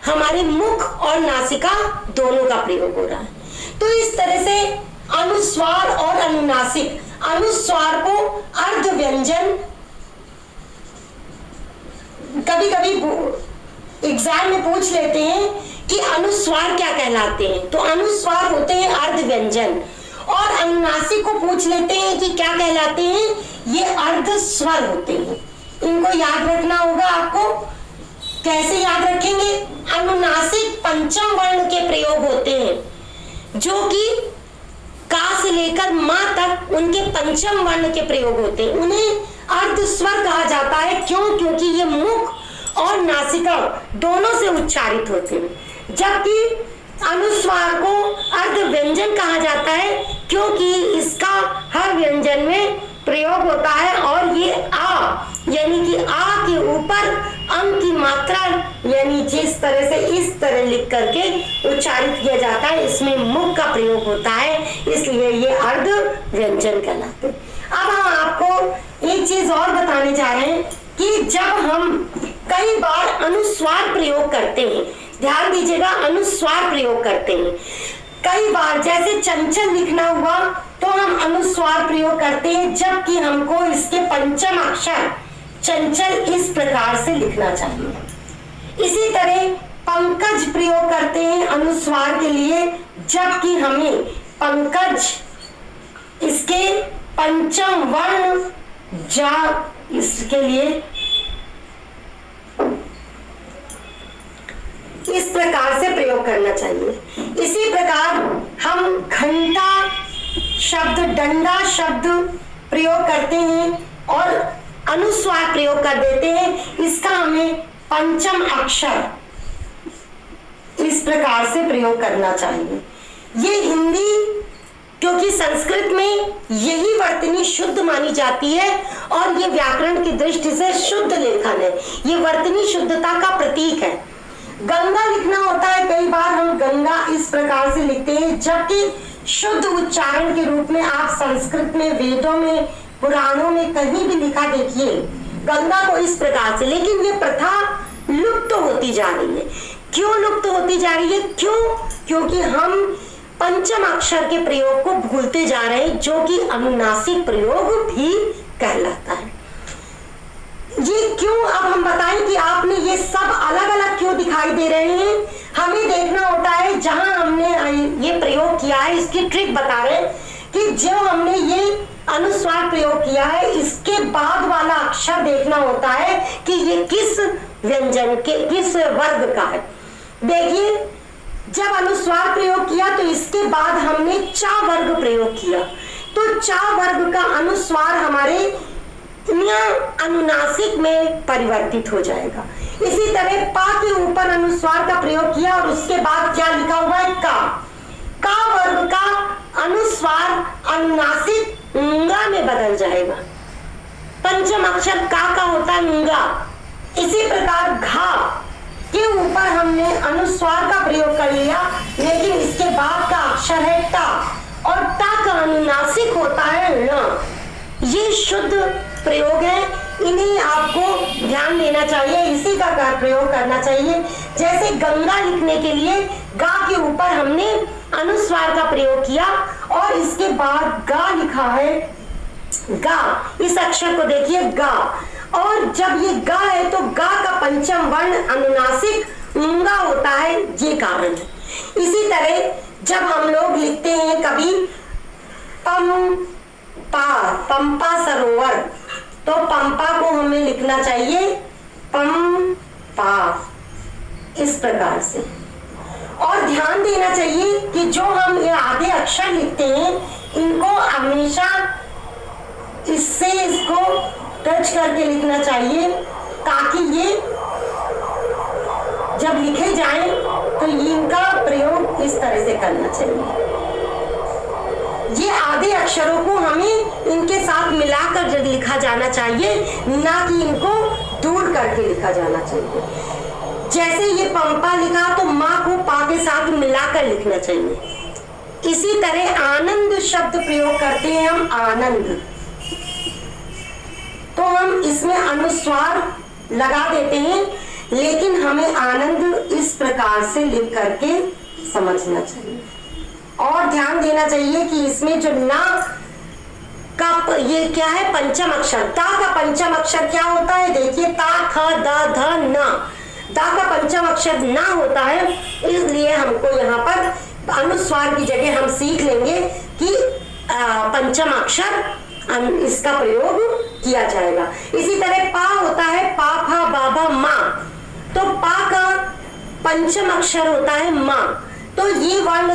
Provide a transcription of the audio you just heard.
हमारे मुख और नासिका दोनों का प्रयोग हो रहा है। तो इस तरह से अनुस्वार और अनुनासिक, अनुस्वार को अर्ध व्यंजन, कभी कभी एग्जाम में पूछ लेते हैं कि अनुस्वार क्या कहलाते हैं, तो अनुस्वार होते हैं अर्ध व्यंजन, और अनुनासिक को पूछ लेते हैं कि क्या कहलाते हैं, ये अर्ध स्वर होते हैं। इनको याद रखना होगा आपको। कैसे याद रखेंगे? अनुनासिक पंचम वर्ण के प्रयोग होते हैं, जो कि का से लेकर मां तक उनके पंचम वर्ण के प्रयोग होते हैं। उन्हें अर्ध स्वर कहा जाता है। क्यों? क्योंकि ये मुख और नासिका दोनों से उच्चारित होते हैं। जबकि अनुस्वार को अर्ध व्यंजन कहा जाता है, क्योंकि इसका हर व्यंजन में प्रयोग होता है, और ये आ यानी कि आ के ऊपर अंग की मात्रा यानी जिस तरह से इस तरह लिख करके उच्चारित किया जाता है, इसमें मुख का प्रयोग होता है, इसलिए ये अर्ध व्यंजन कहलाते हैं। अब हम आपको एक चीज और बताने जा रहे हैं कि जब हम कई बार अनुस्वार प्रयोग करते हैं, ध्यान दीजिएगा, अनुस्वार प्रयोग करते हैं कई बार, जैसे चंचल लिखना हुआ तो हम अनुस्वार प्रयोग करते हैं, जबकि हमको इसके पंचम अक्षर चंचल इस प्रकार से लिखना चाहिए। इसी तरह पंकज प्रयोग करते हैं अनुस्वार के लिए, जबकि हमें पंकज इसके पंचम वर्ण जा इसके लिए इस प्रकार से प्रयोग करना चाहिए। इसी प्रकार हम घंटा शब्द, डंडा शब्द प्रयोग करते हैं और अनुस्वार प्रयोग कर देते हैं, इसका हमें पंचम अक्षर इस प्रकार से प्रयोग करना चाहिए। ये हिंदी, क्योंकि संस्कृत में यही वर्तनी शुद्ध मानी जाती है और ये व्याकरण की दृष्टि से शुद्ध लेखन है, ये वर्तनी शुद्धता का प्रतीक है। गंगा लिखना होता है, कई बार हम गंगा इस प्रकार से लिखते हैं, जबकि शुद्ध उच्चारण के रूप में आप संस्कृत में, वेदों में, पुराणों में कहीं भी लिखा देखिए गंगा को इस प्रकार से। लेकिन ये प्रथा लुप्त होती जा रही है। क्यों लुप्त होती जा रही है? क्यों? क्योंकि हम पंचम अक्षर के प्रयोग को भूलते जा रहे हैं, जो कि अनुनासिक प्रयोग भी कहलाता है। ये क्यों? अब हम बताएं कि आपने ये सब अलग अलग क्यों दिखाई दे रहे हैं। हमें देखना होता है जहां हमने ये प्रयोग किया है, इसकी ट्रिक बता रहे हैं कि जो हमने ये अनुस्वार प्रयोग किया है, इसके बाद वाला अक्षर देखना होता है कि ये किस व्यंजन के, किस वर्ग का है। देखिए, जब अनुस्वार प्रयोग किया तो इसके बाद हमने चा वर्ग प्रयोग किया, तो चा वर्ग का अनुस्वार हमारे अनुनासिक में परिवर्तित हो जाएगा। इसी तरह पा के ऊपर अनुस्वार का प्रयोग किया और उसके बाद क्या लिखा हुआ है? का वर्ग का अनुस्वार अनुनासिक ंगा में बदल जाएगा। पंचम अक्षर का होता है ंगा। इसी प्रकार घा के ऊपर हमने अनुस्वार का प्रयोग कर लिया, लेकिन इसके बाद का अक्षर है टा, और टा का अनुनासिक होता है ण। ये शुद्ध प्रयोग है, इन्हें आपको ध्यान देना चाहिए, इसी का प्रयोग करना चाहिए। जैसे गंगा लिखने के लिए गा के ऊपर हमने अनुस्वार का प्रयोग किया और इसके बाद गा लिखा है गा, इस अक्षर को देखिए गा, और जब ये गा है तो गा का पंचम वर्ण अनुनासिक ंगा होता है, ये कारण है। इसी तरह जब हम लोग लिखते हैं कभी पंपा सरोवर, तो पंपा को हमें लिखना चाहिए पंपा इस प्रकार से। और ध्यान देना चाहिए कि जो हम ये आधे अक्षर लिखते हैं, इनको हमेशा इससे इसको टच करके लिखना चाहिए, ताकि ये जब लिखे जाएं तो इनका प्रयोग इस तरह से करना चाहिए। ये आधे अक्षरों को हमें इनके साथ मिलाकर जब लिखा जाना चाहिए, ना कि इनको दूर करके लिखा जाना चाहिए। जैसे ये पंपा लिखा तो माँ को पा के साथ मिलाकर लिखना चाहिए। इसी तरह आनंद शब्द प्रयोग करते हैं हम, आनंद, तो हम इसमें अनुस्वार लगा देते हैं, लेकिन हमें आनंद इस प्रकार प्रकार से लिख करके समझना चाहिए। और ध्यान देना चाहिए कि इसमें जो ना का ये क्या है, पंचम अक्षर। ता का पंचम अक्षर क्या होता है, देखिए ता ख द ध न। ता का पंचम अक्षर ना होता है, इसलिए हमको यहाँ पर अनुस्वार की जगह हम सीख लेंगे कि पंचम अक्षर इसका प्रयोग किया जाएगा। इसी तरह पा होता है, पा फा बा भा मा, तो पा का पंचम अक्षर होता है मा। तो ये वर्ण